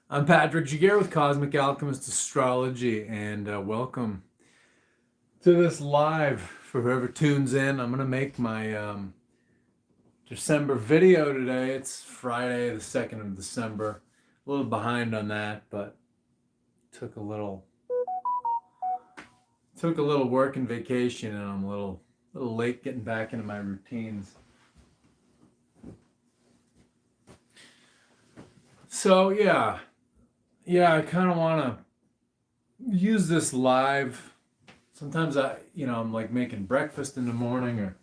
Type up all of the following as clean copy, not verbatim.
I'm Patrick Jiguer with Cosmic Alchemist Astrology, and welcome to this live for whoever tunes in. I'm going to make my December video today. It's Friday, the 2nd of December. A little behind on that, but took a little work and vacation, and I'm a little late getting back into my routines. So I kind of want to use this live. Sometimes I'm like making breakfast in the morning or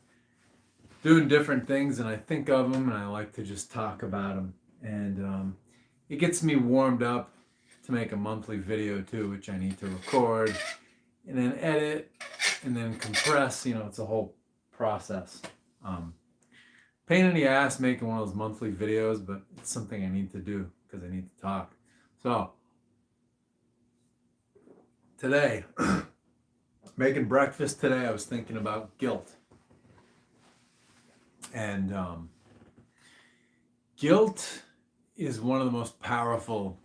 doing different things, and I think of them, and I like to just talk about them. And it gets me warmed up to make a monthly video too, which I need to record and then edit and then compress. It's a whole process. Pain in the ass making one of those monthly videos, but it's something I need to do because I need to talk. So today, making breakfast today, I was thinking about guilt. And guilt is one of the most powerful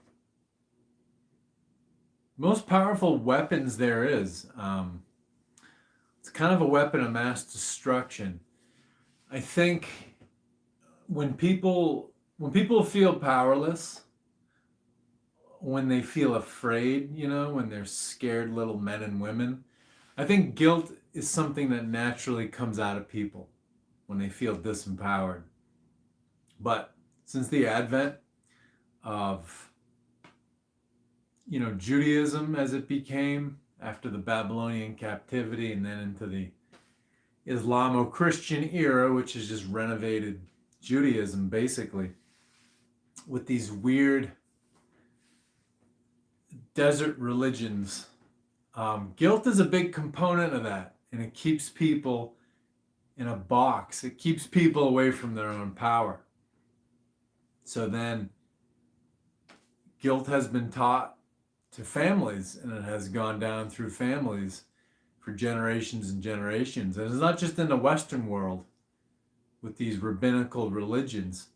weapons there is. It's kind of a weapon of mass destruction. I think when people feel powerless, when they feel afraid, when they're scared little men and women, I think guilt is something that naturally comes out of people when they feel disempowered. But since the advent of Judaism as it became after the Babylonian captivity and then into the Islamo-Christian era, which is just renovated Judaism basically, with these weird desert religions, guilt is a big component of that, and it keeps people in a box. It keeps people away from their own power. So then guilt has been taught to families, and it has gone down through families for generations and generations. And it's not just in the Western world with these rabbinical religions.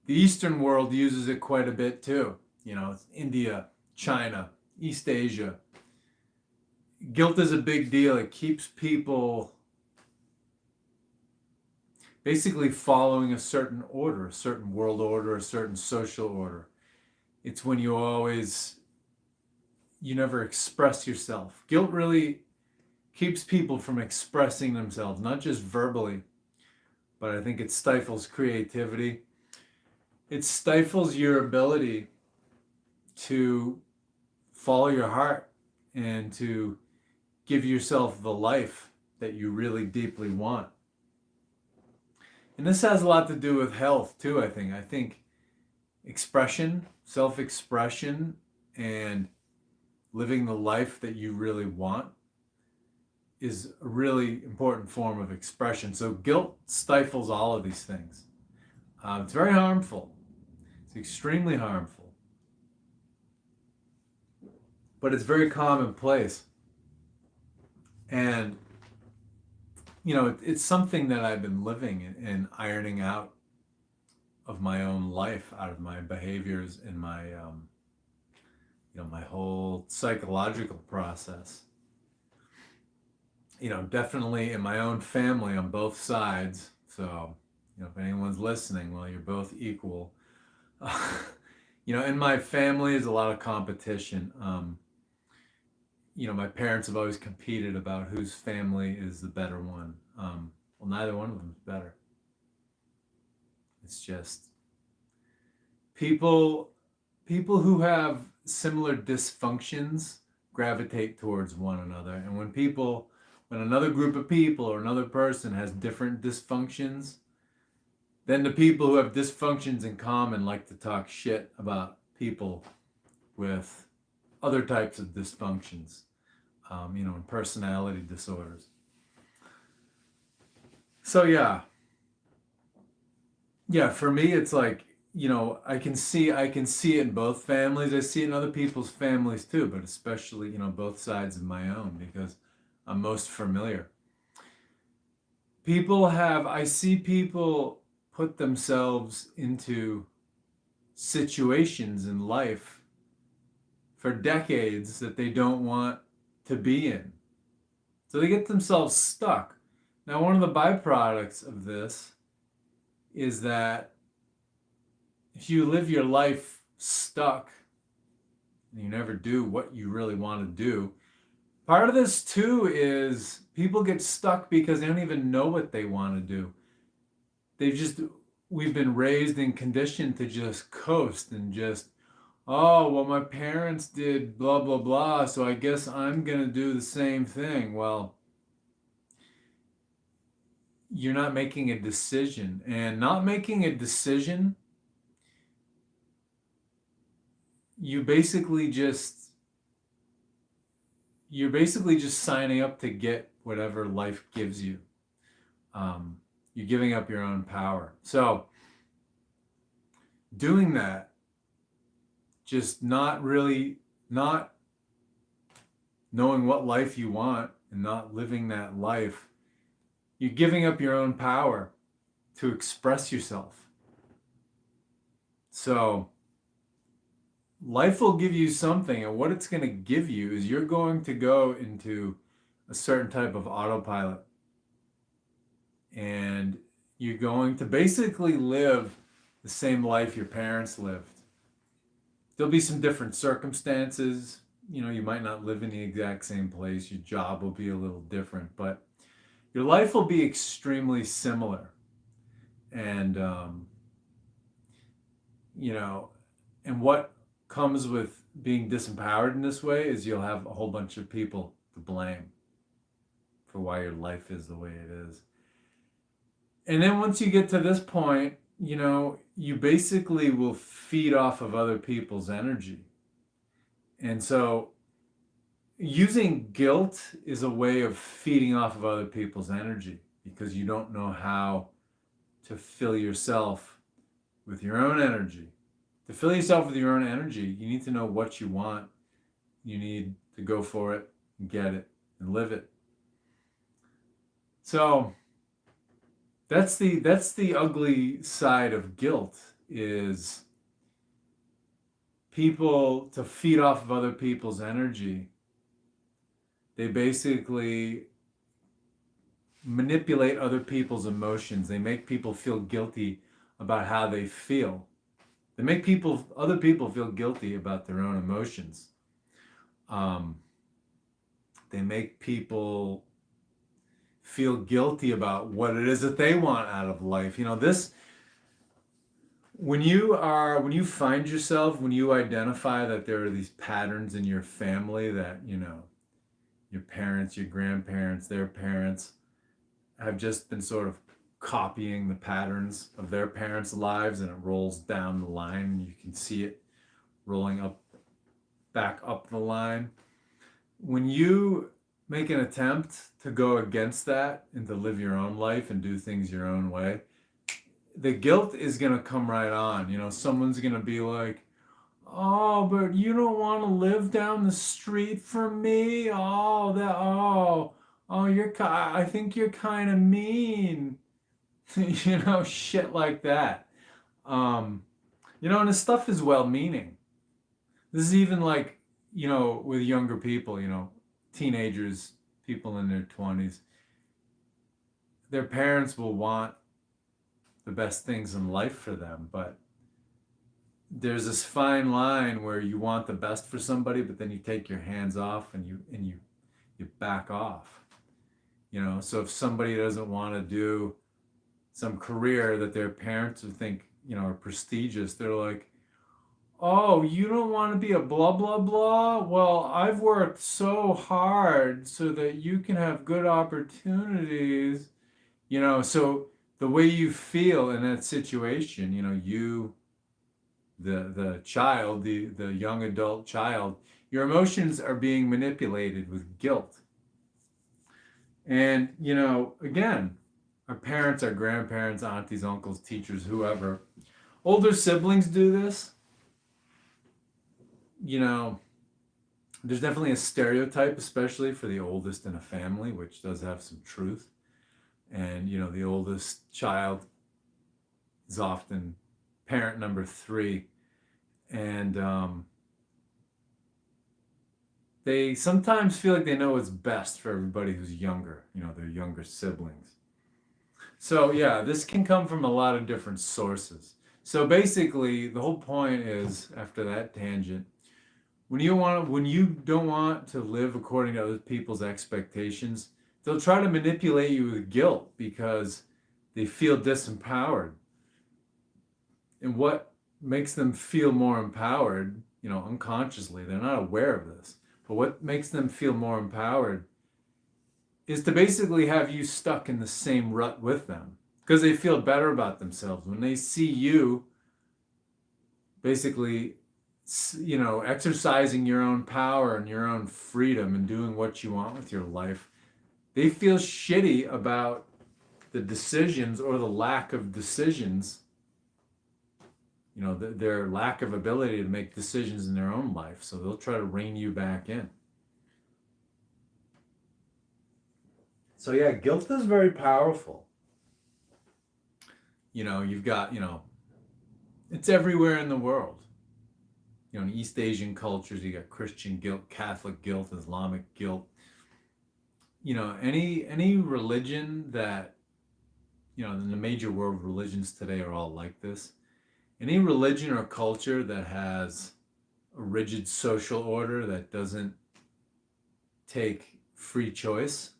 The Eastern world uses it quite a bit too. It's India, China, East Asia. Guilt is a big deal. It keeps people basically following a certain order, a certain world order, a certain social order. It's when you never express yourself. Guilt really keeps people from expressing themselves, not just verbally, but I think it stifles creativity. It stifles your ability to follow your heart and to give yourself the life that you really deeply want. And this has a lot to do with health too, I think. I think expression, self-expression, and living the life that you really want is a really important form of expression. So guilt stifles all of these things. It's very harmful. It's extremely harmful. But it's very commonplace. And it's something that I've been living and ironing out of my own life, out of my behaviors and my my whole psychological process. Definitely in my own family on both sides. So, if anyone's listening, well, you're both equal. In my family, there's a lot of competition. My parents have always competed about whose family is the better one. Well, neither one of them is better. It's just people who have similar dysfunctions gravitate towards one another. And when another group of people or another person has different dysfunctions, then the people who have dysfunctions in common like to talk shit about people with other types of dysfunctions, and personality disorders. So for me, it's like, I can see it in both families. I see it in other people's families too, but especially, both sides of my own because I'm most familiar. I see people put themselves into situations in life for decades that they don't want to be in. So they get themselves stuck. Now, one of the byproducts of this is that if you live your life stuck and you never do what you really want to do, part of this too is people get stuck because they don't even know what they want to do. We've been raised and conditioned to just coast and just, oh, well, my parents did blah, blah, blah, so I guess I'm going to do the same thing. Well, you're not making a decision. And not making a decision, you're basically just signing up to get whatever life gives you. You're giving up your own power. So doing that, just not knowing what life you want and not living that life, you're giving up your own power to express yourself. So life will give you something, and what it's going to give you is you're going to go into a certain type of autopilot. And you're going to basically live the same life your parents lived. There'll be some different circumstances. You might not live in the exact same place. Your job will be a little different, but your life will be extremely similar. And, and what comes with being disempowered in this way is you'll have a whole bunch of people to blame for why your life is the way it is. And then once you get to this point, you basically will feed off of other people's energy. And so using guilt is a way of feeding off of other people's energy because you don't know how to fill yourself with your own energy. To fill yourself with your own energy, you need to know what you want. You need to go for it and get it and live it. So that's the ugly side of guilt, is people, to feed off of other people's energy, they basically manipulate other people's emotions. They make people feel guilty about how they feel. They make other people feel guilty about their own emotions. They make people feel guilty about what it is that they want out of life. When you find yourself, when you identify that there are these patterns in your family that, your parents, your grandparents, their parents have just been sort of copying the patterns of their parents' lives, and it rolls down the line and you can see it rolling back up the line. When you make an attempt to go against that and to live your own life and do things your own way, the guilt is going to come right on. Someone's going to be like, oh, but you don't want to live down the street from me? I think you're kind of mean. Shit like that. And this stuff is well-meaning. This is even like, with younger people, teenagers, people in their 20s. Their parents will want the best things in life for them, but there's this fine line where you want the best for somebody, but then you take your hands off and you back off. So if somebody doesn't want to do some career that their parents would think, are prestigious, they're like, oh, you don't want to be a blah, blah, blah? Well, I've worked so hard so that you can have good opportunities. So the way you feel in that situation, the child, the young adult child, your emotions are being manipulated with guilt. And, again, our parents, our grandparents, aunties, uncles, teachers, whoever, older siblings do this. There's definitely a stereotype, especially for the oldest in a family, which does have some truth. And, the oldest child is often parent number 3. And they sometimes feel like they know what's best for everybody who's younger, their younger siblings. So yeah, this can come from a lot of different sources. So basically, the whole point is, after that tangent, when you don't want to live according to other people's expectations, they'll try to manipulate you with guilt because they feel disempowered. And what makes them feel more empowered, unconsciously, they're not aware of this, but what makes them feel more empowered is to basically have you stuck in the same rut with them because they feel better about themselves when they see you basically, exercising your own power and your own freedom and doing what you want with your life. They feel shitty about the decisions or the lack of decisions, their lack of ability to make decisions in their own life. So they'll try to rein you back in. So yeah, guilt is very powerful. You've got, it's everywhere in the world. In East Asian cultures, you got Christian guilt, Catholic guilt, Islamic guilt. Any religion that, in the major world religions today are all like this. Any religion or culture that has a rigid social order that doesn't take free choice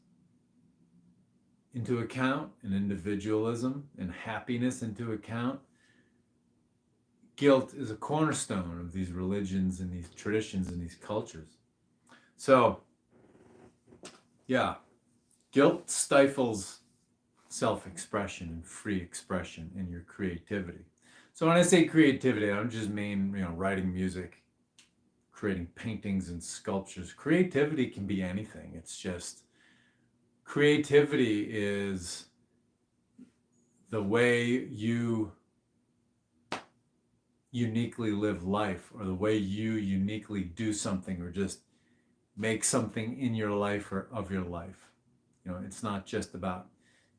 into account and individualism and happiness into account, guilt is a cornerstone of these religions and these traditions and these cultures. So, yeah, guilt stifles self-expression and free expression in your creativity. So when I say creativity, I don't just mean, writing music, creating paintings and sculptures. Creativity can be anything. It's just creativity is the way you uniquely live life, or the way you uniquely do something, or just make something in your life or of your life. It's not just about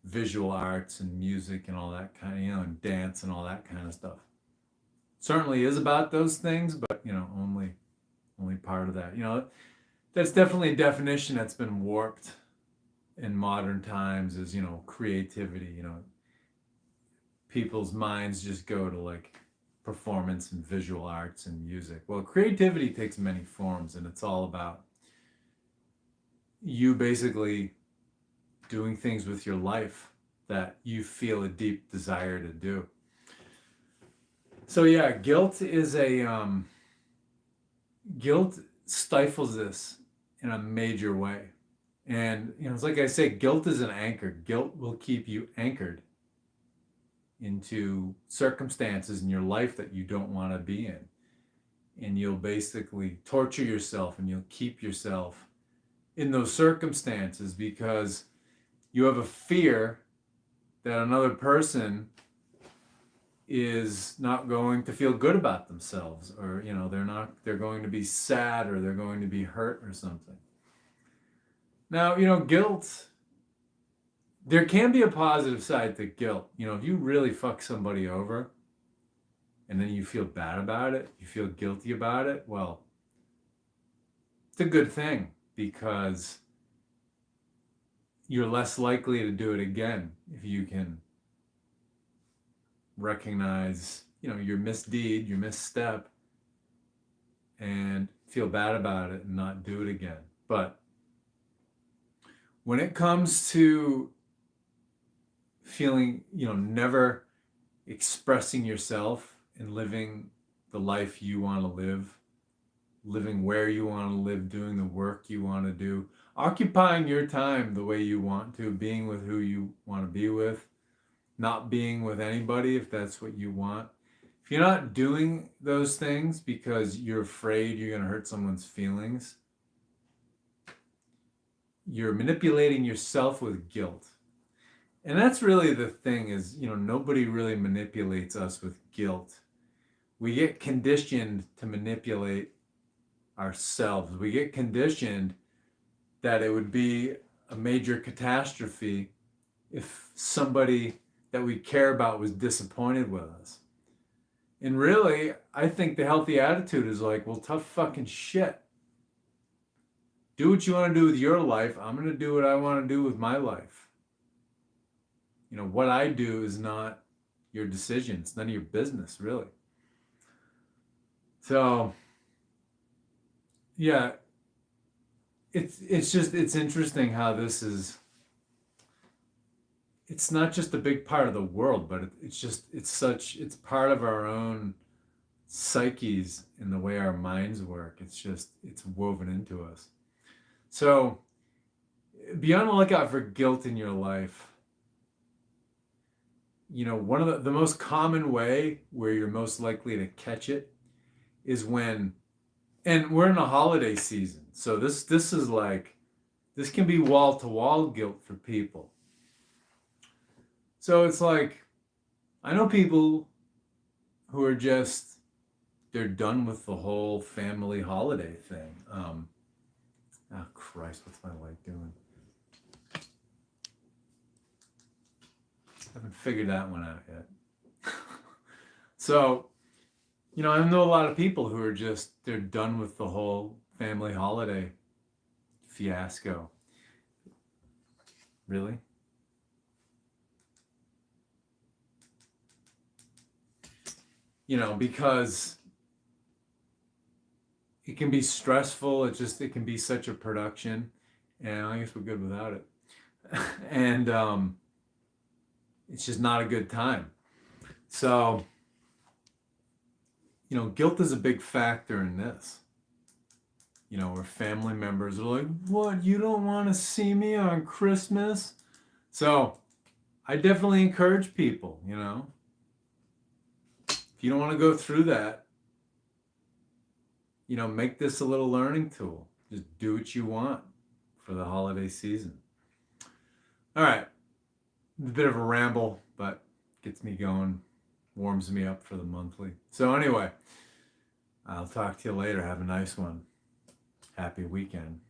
visual arts and music and all that kind of, and dance and all that kind of stuff. It certainly is about those things, but only part of that. That's definitely a definition that's been warped in modern times, is creativity. People's minds just go to like performance and visual arts and music. Well, creativity takes many forms, and it's all about you basically doing things with your life that you feel a deep desire to do. So yeah, guilt stifles this in a major way. And it's like I say, guilt is an anchor. Guilt will keep you anchored into circumstances in your life that you don't want to be in. And you'll basically torture yourself, and you'll keep yourself in those circumstances because you have a fear that another person is not going to feel good about themselves, or they're going to be sad, or they're going to be hurt or something. Now, guilt, there can be a positive side to guilt. If you really fuck somebody over and then you feel bad about it, you feel guilty about it, well, it's a good thing, because you're less likely to do it again if you can recognize, your misdeed, your misstep, and feel bad about it and not do it again. But when it comes to feeling, never expressing yourself and living the life you want to live, living where you want to live, doing the work you want to do, occupying your time the way you want to, being with who you want to be with, not being with anybody if that's what you want. If you're not doing those things because you're afraid you're going to hurt someone's feelings, you're manipulating yourself with guilt. And that's really the thing, is, nobody really manipulates us with guilt. We get conditioned to manipulate ourselves. We get conditioned that it would be a major catastrophe if somebody that we care about was disappointed with us. And really, I think the healthy attitude is like, well, tough fucking shit. Do what you want to do with your life. I'm going to do what I want to do with my life. You know, what I do is not your decision. It's none of your business, really. So, yeah, it's interesting how this is. It's not just a big part of the world, but it's part of our own psyches in the way our minds work. It's woven into us. So be on the lookout for guilt in your life. You know, one of the most common way where you're most likely to catch it is when, and we're in a holiday season. So this is like, this can be wall to wall guilt for people. So it's like, I know people who are just, they're done with the whole family holiday thing. Oh Christ, what's my light doing? Haven't figured that one out yet. So, you know, I know a lot of people who are just, they're done with the whole family holiday fiasco. Really? You know, because it can be stressful. It can be such a production. And I guess we're good without it. And it's just not a good time. So, you know, guilt is a big factor in this. You know, where family members are like, what, you don't want to see me on Christmas? So I definitely encourage people, you know, if you don't want to go through that, you know, make this a little learning tool. Just do what you want for the holiday season. All right. A bit of a ramble, but gets me going, warms me up for the monthly. So anyway, I'll talk to you later. Have a nice one. Happy weekend.